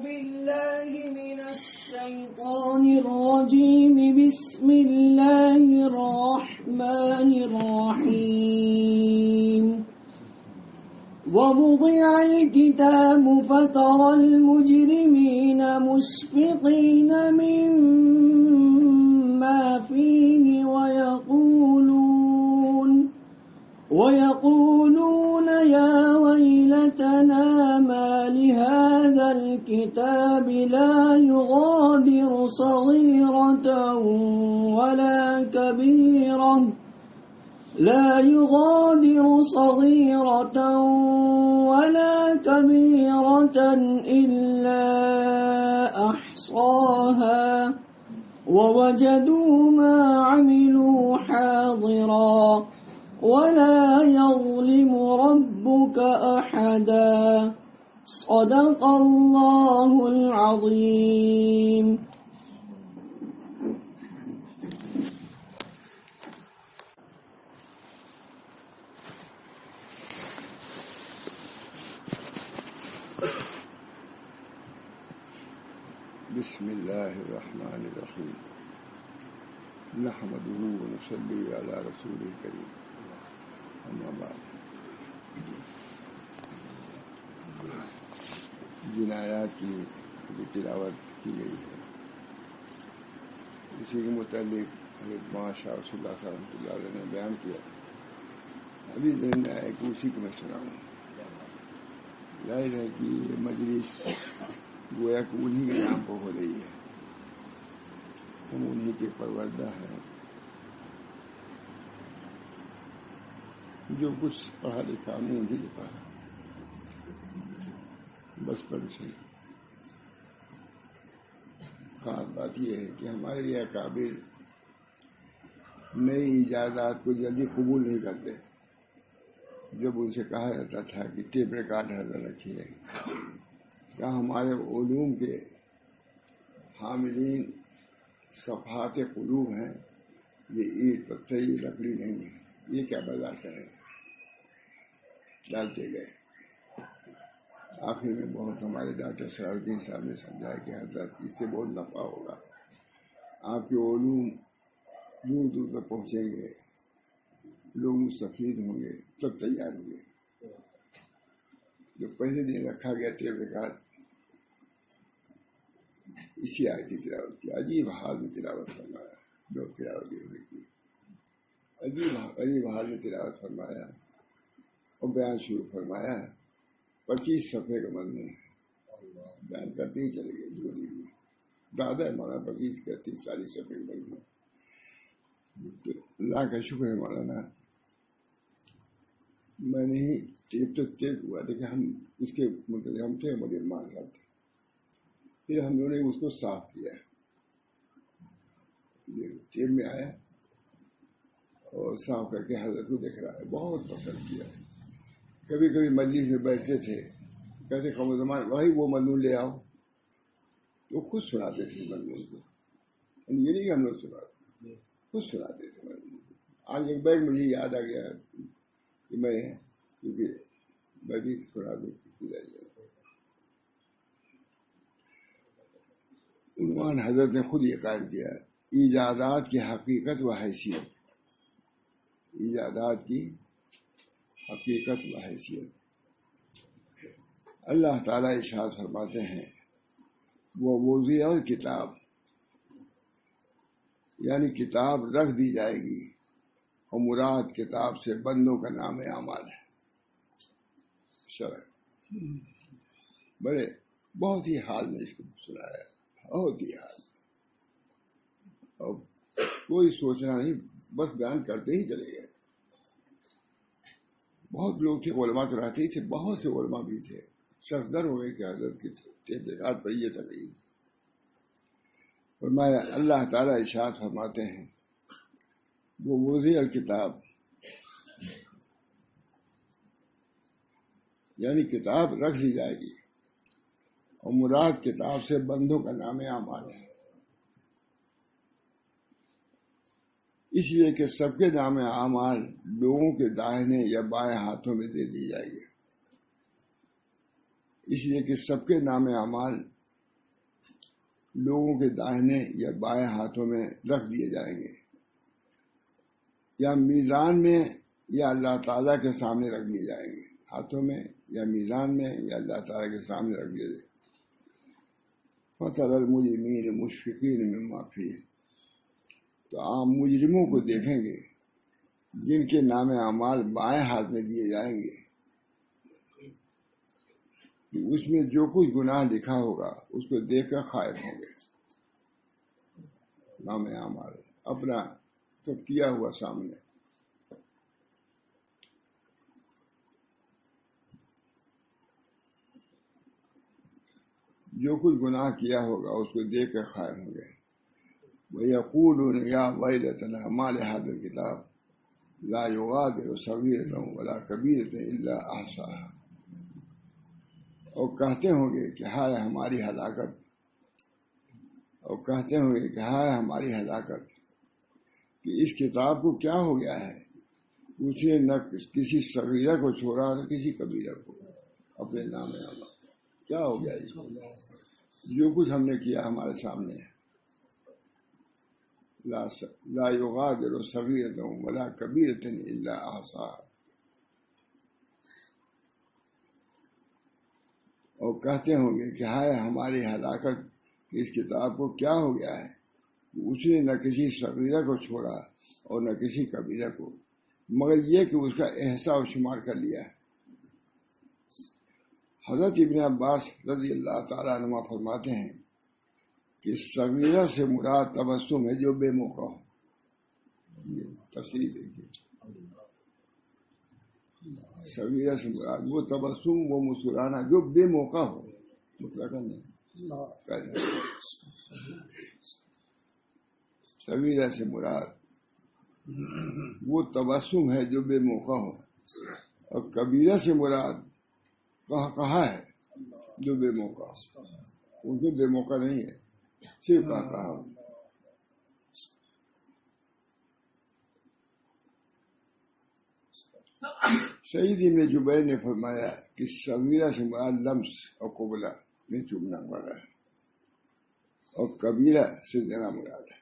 بالله من الشيطان الرجيم. بسم الله الرحمن الرحيم. ووضع الكتاب فترى المجرمين مشفقين مما فيه ويقولون يا ويلتنا ما لهذا الكتاب لا يغادر صغيرة ولا كبيرة إلا أحصاها ووجدوا ما عملوا حاضرا ولا يظلم ربك أحدا. صدق الله العظيم. بسم الله الرحمن الرحيم. نحمده ونصلي على رسوله الكريم. اما بعد، جن آیات کی تلاوت کی گئی ہے اسی کے متعلق حضرت مولانا شاہ رسول اللہ صلی اللہ علیہ وسلم نے بیان کیا. ابھی ذہن میں آیا کہ اسی کو میں سناؤں. ظاہر ہے کہ یہ مجلس گویا کہ انہی کے نام پر ہو رہی ہے. ہم انہی کے پروردہ ہیں. جو کچھ پڑھا لکھا ہم نے انہی لکھا ہے. بس پر سے خاص بات یہ ہے کہ ہمارے یہ اکابر نئی ایجادات کو جلدی قبول نہیں کرتے. جب ان سے کہا جاتا تھا کہ ٹیپ ریکارڈ حاضر رکھیے، کیا ہمارے علوم کے حاملین صفحات قلوب ہیں، یہ اینٹ پتھر یہ لکڑی نہیں ہے، یہ کیا برداشت کریں. ڈالتے گئے. آخر میں بہت ہمارے ڈاکٹر سراج الدین صاحب نے سمجھایا کہ حضرت اس سے بہت نفع ہوگا، آپ کے علوم دور دور تک پہنچیں گے، لوگ مستفید ہوں گے، تب تیار ہوں گے. جو پہلے دن رکھا گیا ٹیپ ریکارڈ، اسی آیت کی تلاوت کی. عجیب حال میں تلاوت فرمایا. جو تلاوت کی عجیب حال میں تلاوت فرمایا اور بیان شروع فرمایا. 25 صفحے کا مضمون ہے. بیان کرتے ہی چلے گئے 2 دن میں. زیادہ ہے مولانا 25 کا 30-40 صفحے کا مضمون. اللہ کا شکر ہے مولانا، میں نے ہی ٹیپ تو ٹیپ ہوا تھا کہ ہم اس کے منتظم تھے. مدیر مان صاحب تھے. پھر ہم لوگوں نے اس کو صاف کیا، ٹیپ میں آیا اور صاف کر کے حضرت کو دیکھ رہا ہے. بہت پسند کیا. کبھی کبھی مجلس میں بیٹھتے تھے، کہتے قوم زمان وہی وہ مضمون لے آؤ، تو خود سناتے تھے مضمون کو. یہ نہیں کہ ہم لوگ سناتے، خود سناتے تھے مضمون کو. آج ایک بیگ مجھے یاد آ گیا کہ میں کیونکہ میں بھی سنا دوں کسی ذریعے. عنوان حضرت نے خود یہ قائم کیا، ایجادات کی حقیقت و حیثیت. ایجادات کی حقیقت و حیثیت. اللہ تعالیٰ ارشاد فرماتے ہیں وہ وضع الکتاب، یعنی کتاب رکھ دی جائے گی، اور مراد کتاب سے بندوں کا نام اعمال ہے. شرع بڑے بہت ہی حال میں اس کو سنایا، بہت ہی حال. اور کوئی سوچنا نہیں، بس بیان کرتے ہی چلے گئے. بہت لوگ تھے، علماء تو رہتے ہی تھے، بہت سے علماء بھی تھے. شخص در ہو گئے کہ حضرت کی ٹیپ ریکارڈ پر یہ تقریر. فرمایا اللہ تعالیٰ ارشاد فرماتے ہیں وہ وضع الکتاب، یعنی کتاب رکھ لی جائے گی، اور مراد کتاب سے بندوں کا نام اعمال ہے. اس لیے کہ سب کے نام اعمال لوگوں کے داہنے یا بائیں ہاتھوں میں دے دی جائے گی. اس لیے کہ سب کے نام اعمال لوگوں کے داہنے یا بائیں ہاتھوں میں رکھ دیے جائیں گے، یا میزان میں یا اللہ تعالیٰ کے سامنے رکھ دیے جائیں گے، ہاتھوں میں یا میزان میں یا اللہ تعالیٰ کے سامنے رکھ دیے جائیں گے۔ فَتَرَى الْمُجْرِمِينَ مُشْفِقِينَ مِمَّا فِيهِ، تو عام مجرموں کو دیکھیں گے جن کے نام اعمال بائیں ہاتھ میں دیے جائیں گے، اس میں جو کچھ گناہ لکھا ہوگا اس کو دیکھ کر خائف ہوں گے۔ نام اعمال اپنا تو کیا ہوا سامنے، جو کچھ گناہ کیا ہوگا اس کو دیکھ کر خائف ہوں گے۔ وَيَقُولُونَ يَا وَيْلَتَنَا مَا لِهَذَا الْكِتَابِ لَا يُغَادِرُ صَغِيرَةً وَلَا كَبِيرَةً إِلَّا أَحْصَاهَا، اور کہتے ہوں گے کہ ہائے ہماری ہلاکت، اور کہتے ہوں گے کہ ہائے ہماری ہلاکت، کہ اس کتاب کو کیا ہو گیا ہے، اس نے نہ کسی صغیرہ کو چھوڑا نہ کسی کبیرہ کو اپنے نام اعمال۔ کیا ہو گیا اس کو؟ جو کچھ ہم نے کیا ہمارے سامنے ہے۔ لا یغادر صغیرۃ ولا کبیرۃ الا احصاها، اور کہتے ہوں گے کہ ہائے ہماری ہلاکت کہ اس کتاب کو کیا ہو گیا ہے، اس نے نہ کسی صغیرہ کو چھوڑا اور نہ کسی کبیرہ کو، مگر یہ کہ اس کا احصاء و شمار کر لیا ہے۔ حضرت ابن عباس رضی اللہ تعالیٰ عنہ فرماتے ہیں کہ صغیرہ سے مراد تبسم ہے جو بے موقع ہو۔ یہ تفصیل دیکھیے، صغیرہ سے مراد وہ تبسم، وہ مسکرانا جو بے موقع ہو، مطلقاً نہیں۔ صغیرہ سے مراد وہ تبسم ہے جو بے موقع ہو، اور کبیرہ سے مراد کہا ہے جو بے موقع، ان کو بے موقع نہیں ہے، صرف کہا۔ سعید ابن جبیر نے فرمایا کہ صغیرہ سے مراد لمس اور قبلہ میں چومنا والا ہے، اور کبیرہ سے زنا مراد ہے،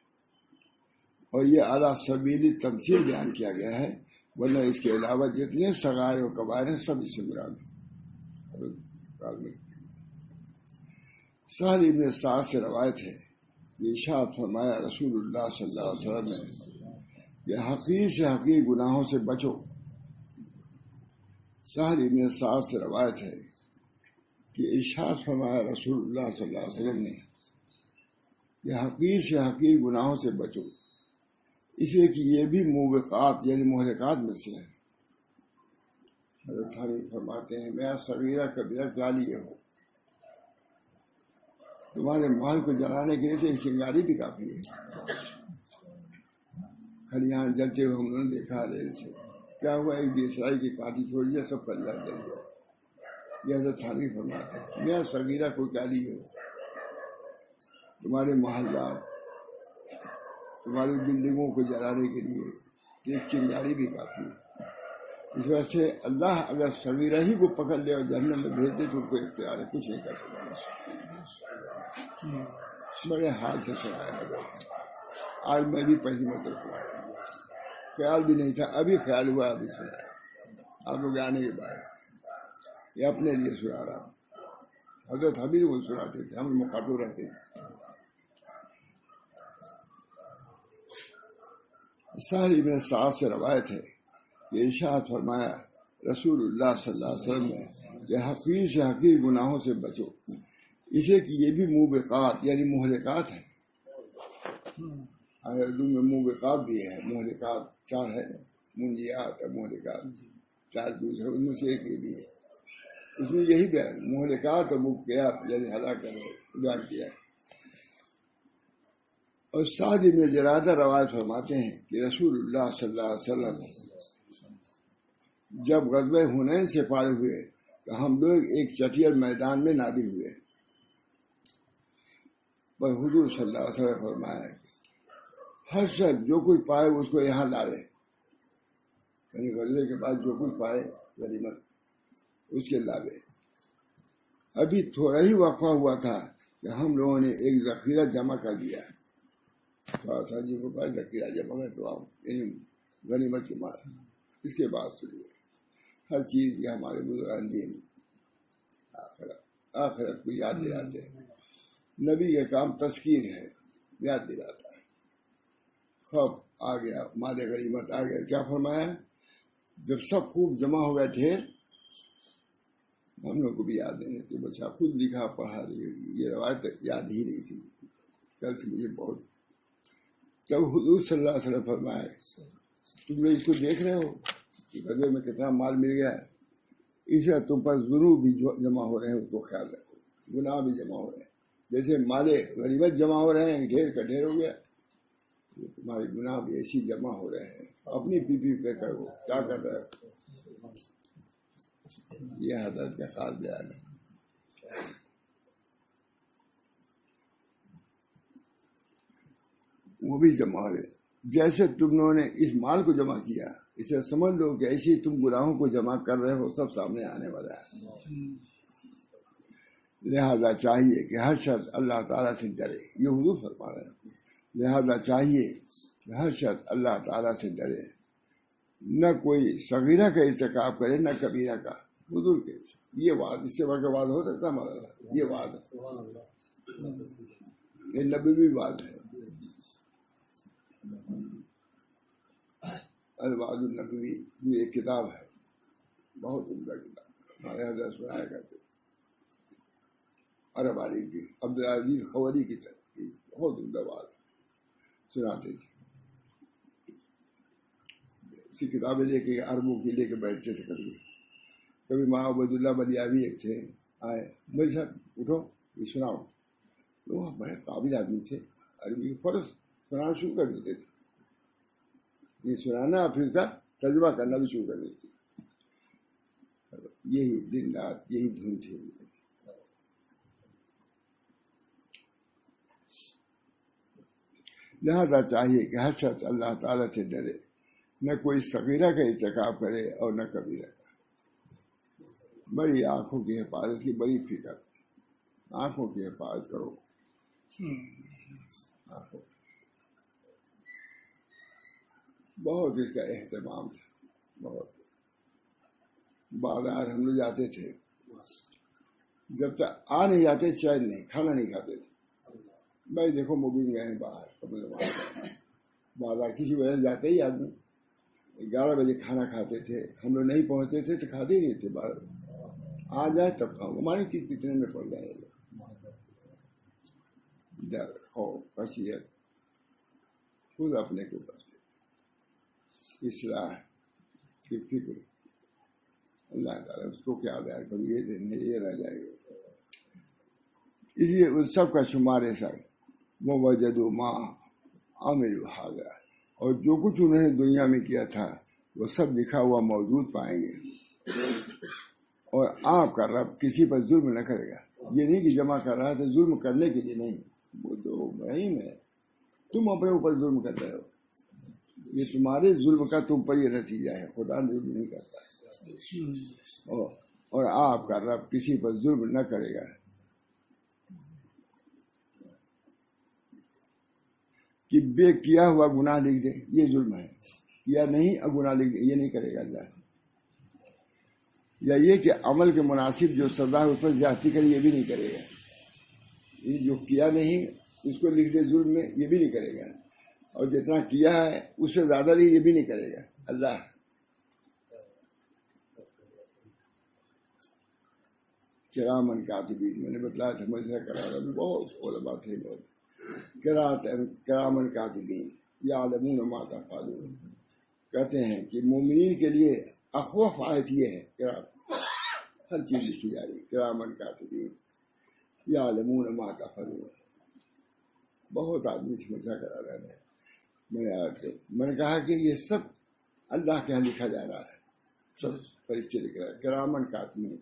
اور یہ اعلیٰ سبیلی تمثیل بیان کیا گیا ہے، ورنہ اس کے علاوہ جتنے صغائر و کبائر ہیں سب اس سے مراد ہے۔ سہل ابن سعد سے روایت ہے کہ ارشاد فرمایا رسول اللہ صلی اللہ علیہ وسلم نے کہ حقیر سے حقیر گناہوں سے بچو۔ سہل ابن سعد سے روایت ہے کہ ارشاد فرمایا رسول اللہ صلی اللہ علیہ وسلم نے کہ حقیر سے حقیر گناہوں سے بچو، اس لیے کہ یہ بھی موبقات یعنی مہلکات میں سے ہیں۔ حضرت تھانی فرماتے ہیں میں صغیرہ کبیرہ کیا لیے ہو، تمہارے مال کو جلانے کے لیے تو چنگاری بھی کافی ہے۔ کھلیان جلتے ہوئے ہم نے دیکھا ریل سے، کیا ہوا ایک دیسائی کی کانٹی چھوڑ دیا، سب پر جل گیا۔ یہ حضرت تھانی فرماتے ہیں میں صغیرہ کو کیا لیے ہو، تمہارے محلات، تمہاری بلڈنگوں کو جلانے کے لیے ایک چنگاری بھی کافی ہے۔ اس وجہ سے اللہ اگر صغیرہ ہی کو پکڑ لے اور جہنم میں بھیج دے تو ان کو اختیار ہے، کچھ نہیں کر سکتا۔ بڑے حال سے سنایا حضرت، آج میں بھی پہلی مرتبہ سنایا، خیال بھی نہیں تھا، ابھی خیال ہوا، ابھی سنایا، آپ لوگ آنے کے بعد یہ اپنے لیے سنا رہا ہوں۔ حضرت حبیب کو سناتے تھے، ہم مخاطب رہتے تھے۔ سہل ابن سعد سے روایت ہے کہ ارشاد فرمایا رسول اللہ صلی اللہ علیہ وسلم نے کہ حقیر سے حقیر گناہوں سے بچو، اسے کہ یہ بھی موبقات یعنی مہلکات ہیں۔ اردو میں موبقات بھی ہے، مہلکات چار ہے، منجیات اور مہلکات، چار دوسرے ان میں سے ایک یہ بھی ہے۔ اس میں یہی بیان مہلکات اور مبقیات یعنی ہلاکت بیان کیا ہے۔ اور سعد ابن جرادہ روایت فرماتے ہیں کہ رسول اللہ صلی اللہ علیہ وسلم جب غزوہ حنین سے فارغ ہوئے تو ہم لوگ ایک چٹیر میدان میں نادر ہوئے، پر حضور صلی اللہ علیہ وسلم فرمایا ہر شخص جو کچھ پائے اس کو یہاں لاوے، یعنی غزوے کے بعد جو کچھ پائے غنیمت اس کے لاوے۔ ابھی تھوڑا ہی وقفہ ہوا تھا کہ ہم لوگوں نے ایک ذخیرہ جمع کر دیا ہے، تھوڑا جی کو پاس ذخیرہ جمع ہے تو آپ یعنی غنیمت کے مال، اس کے بعد سنیے ہر چیز یہ ہمارے بزرگان دین آخرت کو یاد دلاتے ہیں. نبی کا کام تذکیر ہے، یاد دلاتا ہے. خواب آ گیا، مال غنیمت آ گیا، کیا فرمایا؟ جب سب خوب جمع ہو گیا ڈھیر، ہم لوگ کو بھی یاد نہیں تھی، بچہ خود لکھا پڑھا، یہ روایت یاد ہی نہیں تھی کل سے مجھے بہت. جب حضور صلی اللہ علیہ وسلم فرمائے تم لوگ اس کو دیکھ رہے ہو کہ غزوے میں کتنا مال مل گیا ہے، اس لیے تم پر ضرور بھی جمع ہو رہے ہیں، اس کو خیال رکھو. گناہ بھی جمع ہو رہے ہیں، جیسے مال غنیمت جمع ہو رہے ہیں، ڈھیر کا ڈھیر ہو گیا، تمہارے گناہ بھی ایسی جمع ہو رہے ہیں. اپنی پی پی پہ کرو کیا کر رہے ہو. یہ حضرت کا خاص بیان ہے. وہ بھی جمع ہو گئے. جیسے تم لوگوں نے اس مال کو جمع کیا، اسے سمجھ لو کہ ایسے تم گناہوں کو جمع کر رہے ہو، سب سامنے آنے والا ہے. لہذا چاہیے کہ ہر شخص اللہ تعالیٰ سے ڈرے. یہ حضور فرما رہے ہیں. لہذا چاہیے کہ ہر شخص اللہ تعالیٰ سے ڈرے، نہ کوئی صغیرہ کا ارتکاب کرے نہ کبیرہ کا. حضور کے یہ بات، اس سے بڑھ کے بات ہو سکتا ہے؟ ہمارا یہ بات یہ نبوی بات ہے. الوعد النبوی یہ ایک کتاب ہے، بہت عمدہ کتاب، ہمارے حضرت سنایا کرتے عرب علی کی عبدالعزیز خوری کی طرف بہت عمدہ بات سناتے تھے. اسی کتابیں لے کے عربوں کی لے کے بیٹھتے تھے. کبھی ماں عبد اللہ بلیاوی ایک تھے، آئے میرے ساتھ اٹھو یہ سناؤ. وہ بڑے قابل آدمی تھے، عربی کے فرض سنانا شروع کر دیتے تھے. یہ سنانا پھر کا تجربہ کرنا بھی شروع کر دیتے. یہی دن رات یہی دھن تھی. لہذا چاہیے کہ ہر شخص اللہ تعالیٰ سے ڈرے، نہ کوئی صغیرہ کا ارتکاب کرے اور نہ کبیرہ کا. بڑی آنکھوں کی حفاظت کی بڑی فکر. آنکھوں کی حفاظت کرو. آنکھوں بہت اس کا اہتمام تھا. بہت بازار ہم لوگ جاتے تھے، جب تک آ نہیں جاتے چین نہیں، کھانا نہیں کھاتے تھے. بھائی دیکھو موبائل گئے ہیں باہر، بازار کسی وجہ سے جاتے ہی آدمی 11 بجے کھانا کھاتے تھے. ہم لوگ نہیں پہنچتے تھے تو کھاتے ہی نہیں تھے. باہر آ جائے تب کھاؤں. ہمارے کتنے میں پڑ جائے گا. ڈر، خوف، خشیت خود اپنے کو کرتے. اصلاح کی فکر اللہ تعالیٰ اس کو کیا بیان کروں، یہ دن یہ رہ جائے گا. اس لیے اس سب کا شمار ایسا وہ وجدوا ما عملوا حاضر، اور جو کچھ انہوں نے دنیا میں کیا تھا وہ سب لکھا ہوا موجود پائیں گے. اور آپ کا رب کسی پر ظلم نہ کرے گا. یہ نہیں کہ جمع کر رہا ہے تو ظلم کرنے کے لیے نہیں، وہ تو وہی میں تم اپنے اوپر ظلم کر رہے ہو. یہ تمہارے ظلم کا تم پر یہ نتیجہ ہے. خدا ظلم نہیں کرتا. اور آپ کا رب کسی پر ظلم نہ کرے گا. کہ بے کیا ہوا گناہ لکھ دے یہ ظلم ہے، یا نہیں گناہ لکھ دے یہ نہیں کرے گا اللہ. یا یہ کہ عمل کے مناسب جو سزا ہے اس پر زیادتی کرے یہ بھی نہیں کرے گا. یہ جو کیا نہیں اس کو لکھ دے ظلم میں یہ بھی نہیں کرے گا. اور جتنا کیا ہے اس سے زیادہ نہیں یہ بھی نہیں کرے گا اللہ. کرامن کاتبین میں نے بتلایا تھا، مجھے کرا رہا بہت علماء تھے لوگ کرامن کاتبین یعلمون ما تفعلون. کہتے ہیں کہ مومنین کے لیے اخوف آیت یہ ہے، کرام ہر چیز لکھی جا رہی. کرامن کاتبین یعلمون ما تفعلون. بہت آدمی سے مجھا کرا رہا ہے. میں نے کہا کہ یہ سب اللہ کے یہاں لکھا جا رہا ہے، سب فرشتے لکھ رہے ہیں. کرامن کاتبین،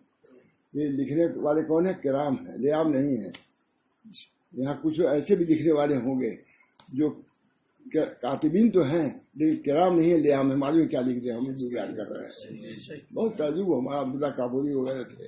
یہ لکھنے والے کون ہیں؟ کرام ہیں، لیام نہیں ہے. یہاں کچھ ایسے بھی لکھنے والے ہوں گے جو کاتبین تو ہیں لیکن کرام نہیں ہے، لیام ہے. معلوم کیا لکھ دیں، ہم جو بیان کر رہے ہیں. بہت تعجب ہو. ہمارا عبداللہ کابوری وغیرہ تھے،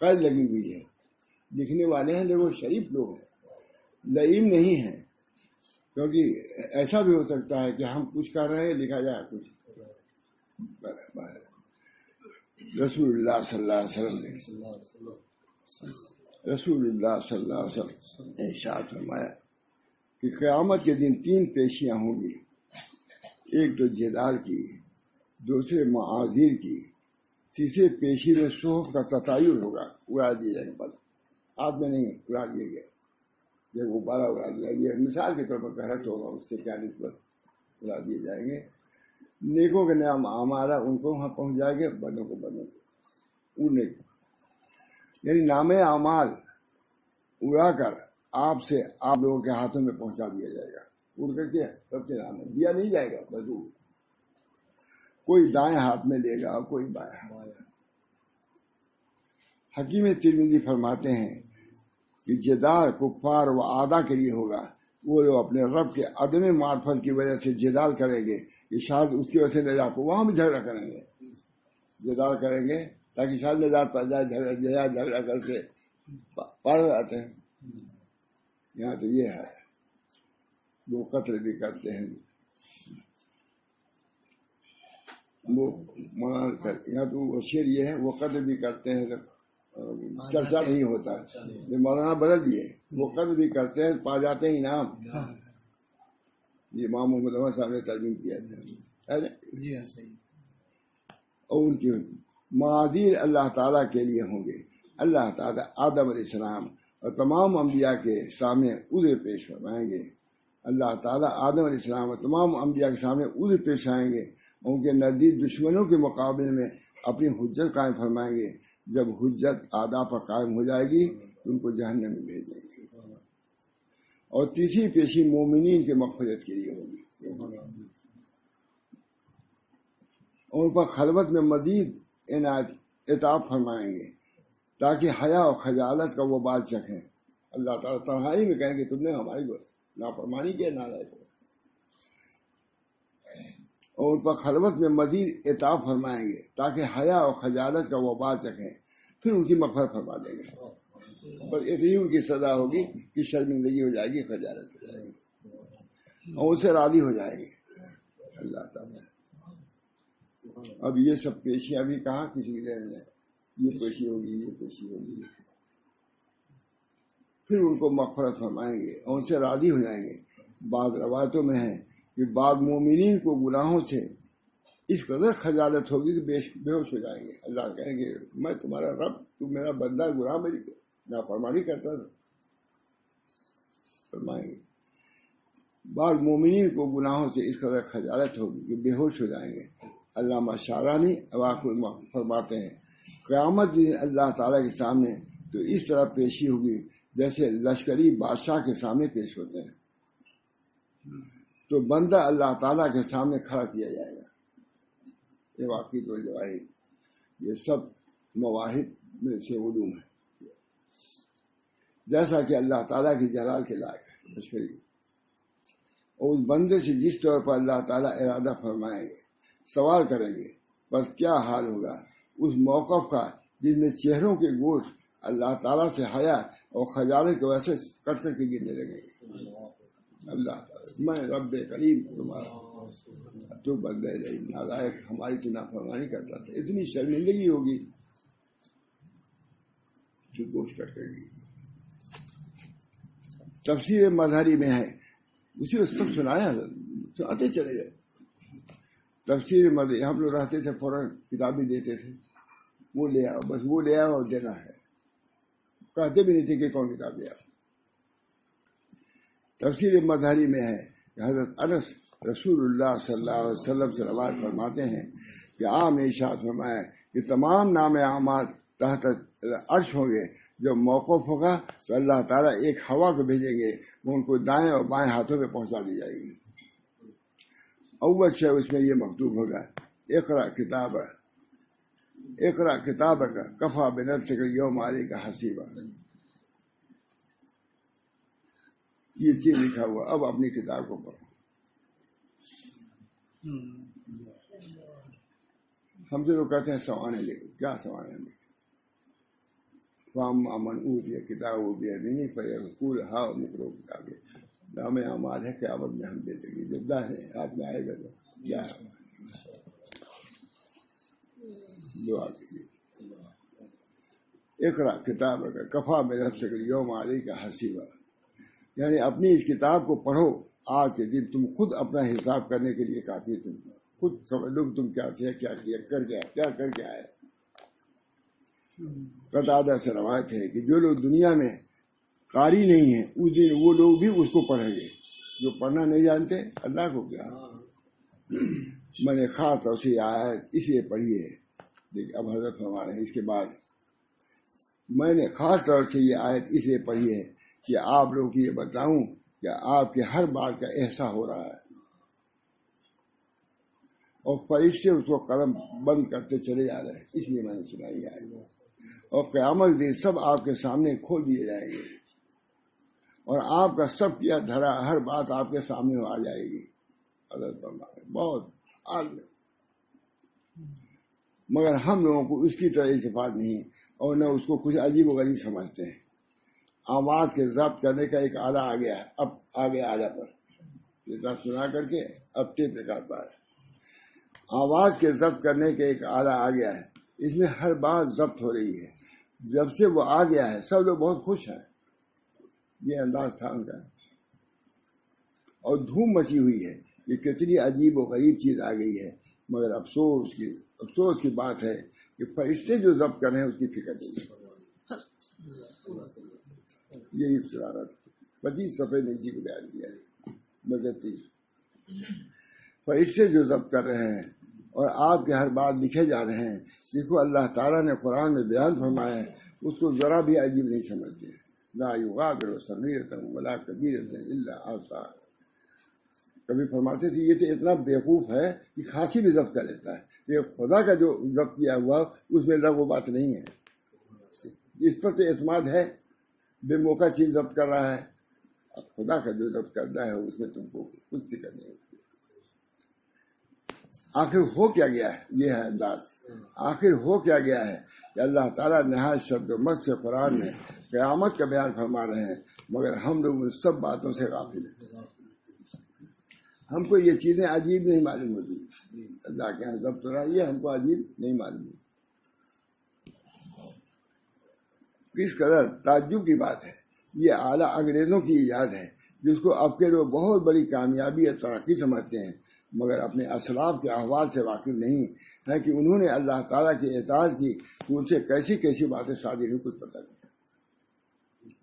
قید لگی ہوئی ہے, لکھنے والے ہیں لیکن وہ شریف لوگ ہیں, لئیم نہیں ہیں, کیونکہ ایسا بھی ہو سکتا ہے کہ ہم کچھ کر رہے ہیں لکھا جائے کچھ. رسول اللہ صلی اللہ علیہ وسلم نے ارشاد فرمایا کہ قیامت کے دن 3 پیشیاں ہوں گی, ایک تو جدال کی, دوسرے معاذیر کی, تیسرے پیشی میں صحف کا تطایر ہوگا, اڑا دیا جائے گا, ہاتھ میں نہیں اڑا دیا گیا, یہ غبارہ اڑا دیا, یہ مثال کے طور پر غلط ہوگا, اس سے کیا نسبت, اڑا دیے جائیں گے. نیکوں کے نام ہمارا ان کو وہاں پہنچ جائے گے, بدوں کو اڑنے کو, یعنی نام اعمال اڑا کر آپ سے آپ لوگوں کے ہاتھوں میں پہنچا دیا جائے گا, اڑ کر کے سب کے نام دیا نہیں جائے گا, بس کوئی دائیں ہاتھ میں لے گا, کوئی بائیں. حکیم ترمذی فرماتے ہیں کہ جدال کفار و آدا کے لیے ہوگا, وہ لوگ اپنے رب کے عدم معرفت کی وجہ سے جدال کریں گے کہ شاید اس کی وجہ سے نجات کو, وہاں بھی جھگڑا کریں گے, جدال کریں گے تاکہ شاید نجات پا جائے, جھگڑا کر کے پار جاتے ہیں. یہاں تو یہ ہے, وہ قتل بھی کرتے ہیں, وہ یہاں تو وہ شعر یہ ہے, وہ قتل بھی کرتے ہیں, چرچا نہیں ہوتا, یہ مولانا بدل دیے, وہ قتل بھی کرتے ہیں پا جاتے ہیں انعام. یہ امام محمد عمر صاحب نے ترجمہ کیا تھا. اور ان کی معاذیر اللہ تعالیٰ کے لیے ہوں گے. اللہ تعالیٰ آدم علیہ السلام اور تمام انبیاء کے سامنے عذر پیش فرمائیں گے. اللہ تعالیٰ آدم علیہ السلام اور تمام انبیاء کے سامنے عذر پیش آئیں گے, ان کے نزدیک دشمنوں کے مقابلے میں اپنی حجت قائم فرمائیں گے. جب حجت آدھا پر قائم ہو جائے گی تو ان کو جہنم میں بھیج دیں گے. اور تیسری پیشی مومنین کے مغفرت کے لیے ہوگی, ان پر خلوت میں مزید عطاب فرمائیں گے تاکہ حیا اور خجالت کا وہ بال چکھیں. اللہ تعالیٰ تنہائی میں کہیں گے تم نے ہماری نافرمانی کیا, نالائق ہو, اور ان پر خلوت میں مزید عطاب فرمائیں گے تاکہ حیا اور خجالت کا وہ بال چکھیں, پھر ان کی مغفرت فرما دیں گے. بس اتنی ان کی سزا ہوگی کہ شرمندگی ہو جائے گی, خجالت ہو جائے گی, اور ان سے راضی ہو جائے گی اللہ تعالیٰ. اب یہ سب پیشیاں بھی کہاں کسی کے ذہن میں, یہ پیشی ہوگی, یہ پیشی ہوگی, پھر ان کو مغفرت فرمائیں گے اور ان سے راضی ہو جائیں گے. بعض روایتوں میں ہے کہ بعض مومنین کو گناہوں سے اس قدر خجالت ہوگی کہ بے ہوش ہو جائیں گے. اللہ کہیں گے میں تمہارا رب, تم میرا بندہ, گناہ میری نافرمانی کرتا تھا, فرمائیں گے. بعض مومنین کو گناہوں سے اس قدر خجالت ہوگی کہ بے ہوش ہو جائیں گے. علامہ شعرانی واقع فرماتے ہیں قیامت دن اللہ تعالیٰ کے سامنے تو اس طرح پیشی ہوگی جیسے لشکری بادشاہ کے سامنے پیش ہوتے ہیں. تو بندہ اللہ تعالیٰ کے سامنے کھڑا کیا جائے گا. یہ واقعی تو جواہر, یہ سب مواہب میں سے علوم ہے, جیسا کہ اللہ تعالیٰ کی جلال کے لائق ہے لشکری. اور اس بندے سے جس طور پر اللہ تعالیٰ ارادہ فرمائیں گے سوال کریں گے, بس کیا حال ہوگا اس موقف کا جس میں چہروں کے گوشت اللہ تعالیٰ سے حیا اور خجالت کی وجہ سے کٹ کر کے گرنے لگیں گے. اللہ میں رب کریم تمہارا, تو بندہ رہی نالائق ہماری تو نافرمانی کرتا تھا, اتنی شرمندگی ہوگی جو گوشت کٹ کر گی. تفسیر مظہری میں ہے, اسی کو سب سنایا, سناتے چلے گئے. تفسیر مظہری ہم لوگ رہتے تھے فوراً کتابیں دیتے تھے, وہ لے آؤ, بس وہ لے آؤ اور دینا ہے, کہتے بھی نہیں تھے کہ کون کتاب لے آؤ. تفسیر مظہری میں ہے کہ حضرت انس رسول اللہ صلی اللہ علیہ وسلم سے روایت فرماتے ہیں کہ عام ارشاد فرمایا کہ تمام نام اعمال تحت عرش ہوں گے. جب موقف ہوگا تو اللہ تعالیٰ ایک ہوا کو بھیجیں گے, وہ ان کو دائیں اور بائیں ہاتھوں میں پہنچا دی جائے گی. اول شے اس میں یہ مکتوب ہوگا اقرا کتاب کا کفا بنفسک یوم علیک حسیبا. یہ چیز لکھا ہوا, اب اپنی کتاب کو پڑھو. ہم سے لوگ کہتے ہیں سوانے لکھو، کیا سوانے لکھو؟ فام امن اوتیہ کتاب بیمینہ فیقول ہاؤ اقرؤ کتابیہ، نام اعمال ہے قیامت میں ہم دے دیں گے، جب داہنے ہاتھ میں آئے گا تو کیا دعا کیجیے۔ اقرا کتاب کفا بنفسک الیوم علیک حسیبا، یعنی اپنی اس کتاب کو پڑھو، آج کے دن تم خود اپنا حساب کرنے کے لیے کافی، تم خود سمجھ لو تم کیا تھے، کیا کیا کر کے آئے۔ قتادہ سے روایت ہے کہ جو لوگ دنیا میں قاری نہیں ہیں اس دن وہ لوگ بھی اس کو پڑھیں گے، جو پڑھنا نہیں جانتے اللہ کو کیا۔ میں نے خاص طور سے آیت اس لیے پڑھی ہے، دیکھ اب حضرت فرما رہے ہیں اس کے بعد، میں نے خاص طور سے یہ آیت اس لیے پڑھی ہے کہ آپ لوگوں کو یہ بتاؤں کہ آپ کے ہر بات کا احساس ہو رہا ہے، اور فرشتے اس کو قلم بند کرتے چلے جا رہے ہیں، اس لیے میں نے سنائی آئی، اور قیامت دن سب آپ کے سامنے کھول دیے جائیں گے، اور آپ کا سب کیا دھرا ہر بات آپ کے سامنے آ جائے گی۔ حضرت بہت عالم، مگر ہم لوگوں کو اس کی طرح التفات نہیں، اور نہ اس کو کچھ عجیب و غریب سمجھتے ہیں۔ آواز کے ضبط کرنے کا ایک آلہ آ گیا ہے، اب آگے آلہ پر سنا کر کے اب ٹیپ نکالتا ہے، آواز کے ضبط کرنے کا ایک آلہ آ گیا ہے، اس میں ہر بات ضبط ہو رہی ہے۔ جب سے وہ آ گیا ہے سب لوگ بہت خوش ہیں، یہ انداز تھا ان کا، اور دھوم مچی ہوئی ہے، یہ کتنی عجیب و غریب چیز آ گئی ہے، مگر افسوس کی بات ہے کہ فرشتے جو ضبط کر رہے ہیں اس کی فکر نہیں ہے۔ یہی شرارت 25 صفحے نیچے کو بیان کیا ہے، مگر فرشتے جو ضبط کر رہے ہیں اور آپ کے ہر بات لکھے جا رہے ہیں، جس کو اللہ تعالیٰ نے قرآن میں بیان فرمایا ہے، اس کو ذرا بھی عجیب نہیں سمجھتے۔ لا یغادر صغیرۃ ولا کبیرۃ الا احصاها، کبھی فرماتے تھے یہ تو اتنا بیوقوف ہے کہ کھانسی بھی ضبط کر لیتا ہے، یہ خدا کا جو ضبط کیا ہوا اس میں لغو بات نہیں ہے، اس پر تو اعتماد ہے، بے موقع چیز ضبط کر رہا ہے، اب خدا کا جو ضبط کرتا ہے اس میں تم کو کچھ فکر نہیں ہوتی۔ آخر ہو کیا گیا ہے، یہ ہے انداز، آخر ہو کیا گیا ہے کہ اللہ تعالیٰ نہایت شد و مست سے قرآن میں قیامت کا بیان فرما رہے ہیں، مگر ہم لوگ ان سب باتوں سے غافل ہیں، ہم کو یہ چیزیں عجیب نہیں معلوم ہوتی، اللہ کے یہاں ضبط ہو رہا ہے یہ ہم کو عجیب نہیں معلوم ہوتی۔ کس قدر تعجب کی بات ہے، یہ اعلیٰ انگریزوں کی ایجاد ہے جس کو اب کے لوگ بہت بڑی کامیابی اور ترقی سمجھتے ہیں، مگر اپنے اسلاف کے احوال سے واقف نہیں ہے کہ انہوں نے اللہ تعالیٰ کی اطاعت کی تو ان سے کیسی کیسی باتیں صادر ہوئی کچھ پتہ نہیں۔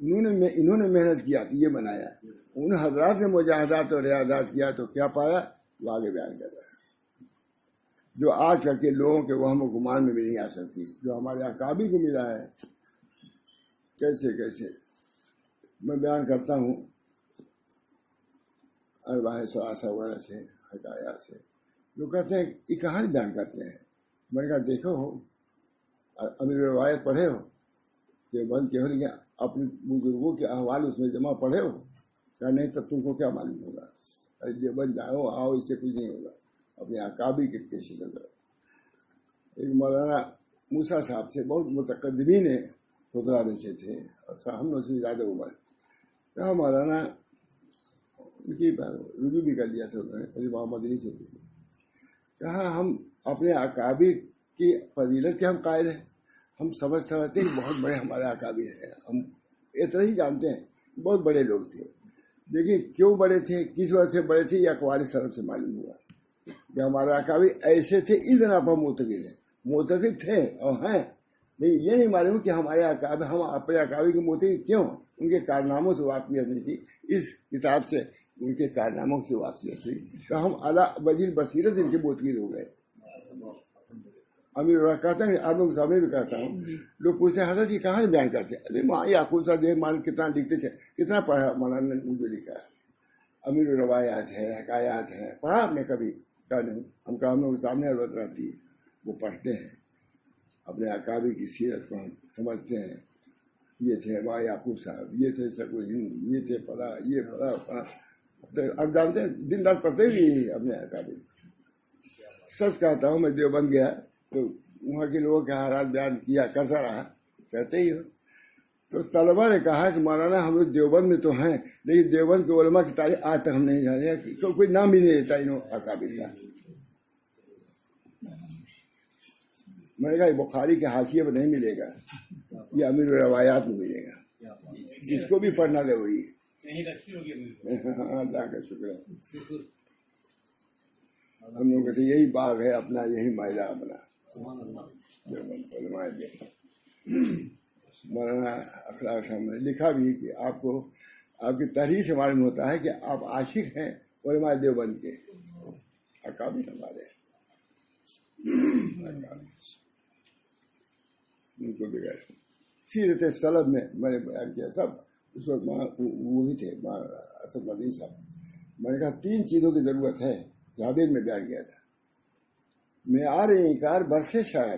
انہوں نے محنت کیا تو یہ بنایا، ان حضرات نے مجاہدات اور ریاضات کیا تو کیا پایا، وہ آگے بیان کر رہا ہے، جو آج کل کے لوگوں کے وہم و گمان میں بھی نہیں آ سکتی، جو ہمارے اکابر کو ملا ہے۔ کیسے میں بیان کرتا ہوں ارباح ثلاثہ وغیرہ سے، حکایات سے، جو کہتے ہیں یہ کہاں بیان کرتے ہیں، میں نے کہا دیکھو امیر روایت پڑھے ہو کہ بند کے ہو لیا اپنے بزرگوں کے احوال اس میں جمع پڑھے ہو، کہا نہیں تب تم کو کیا معلوم ہوگا، ارے بن جاؤ آؤ اس سے کچھ نہیں ہوگا، اپنے اکابر کے پیش نظر۔ ایک مولانا موسیٰ صاحب تھے، بہت متقدمین خطرہ رچے تھے اور ہم نے سے زیادہ عمر، کہا مولانا ان کی رجوع بھی کر دیا تھا محمد علی سے، کہا ہم اپنے اکابر کی فضیلت کے ہم قائل ہیں، ہم سمجھتے ہیں بہت بڑے ہمارے اکابر ہیں، ہم اتنا ہی جانتے ہیں بہت بڑے لوگ تھے، لیکن کیوں بڑے تھے، کس وجہ سے بڑے تھے، یہ اقوال سلف سے معلوم ہوا کہ ہمارے اکابر ایسے تھے، اذن آپ معتقد ہیں، معتقد تھے اور ہیں، نہیں یہ نہیں معلوم کہ ہمارے اکابر، ہم اپنے اکابر کے معتقد کیوں، ان کے کارناموں سے واقفیت نہیں تھی، اس کتاب سے ان کے کارناموں سے واقفیت تھی، تو ہم اعلیٰ وزیر بصیرت ان کے معتقد ہو گئے۔ امیر کہتا ہے آپ لوگ سامنے بھی کہتا ہوں، لوگ پوچھتے ہیں حضرت یہ کہاں بیان کرتے ہیں، ارے یعقوب صاحب دیکھ مان کتنا لکھتے تھے، کتنا پڑھا مولانا نے جو لکھا ہے، امیر روایات ہے، حکایات ہیں، پڑھا آپ نے کبھی، کہا نہیں، ہم لوگ سامنے ضرورت رہتی ہے، وہ پڑھتے ہیں، اپنے اکابر کی سیرت کو ہم سمجھتے ہیں، یہ تھے بھائی یعقوب صاحب، یہ تھے سکول ہند، یہ تھے پڑھا، یہ پڑھا، اب جانتے ہیں دن رات پڑھتے بھی اپنے اکابر۔ سچ کہتا ہوں میں دیوبند گیا تو وہاں کے لوگوں کے حالات بیان کیا کرتا رہا، کہتے ہی ہو. تو طلبا نے کہا کہ مولانا ہم لوگ دیوبند میں تو ہیں، لیکن دیوبند کے علماء کی تاریخ آج تک ہم نہیں جانے، کوئی نام ہی نہیں دیتا انہوں اکابر کا. میں نے کہا یہ بخاری کے حاشیے پر نہیں ملے گا، یہ امیر الروایات میں ملے گا، اس کو بھی پڑھنا ضروری ہے. اللہ کا شکر ہے. ہم لوگ کہتے یہی باغ ہے اپنا، یہی مائلہ اپنا. مولانا اخلاق صاحب نے لکھا بھی کہ آپ کو آپ کی تحریر سے معلوم ہوتا ہے کہ آپ عاشق ہیں علماء دیوبند کے، اکابر ہمارے ان کو بغیر. سیرت سلب میں نے بیان کیا سب اس وقت وہی تھے اسد مدنی صاحب. میں نے کہا 3 چیزوں کی ضرورت ہے، جاوید میں بیان کیا تھا. معیار انکار برس شاعر،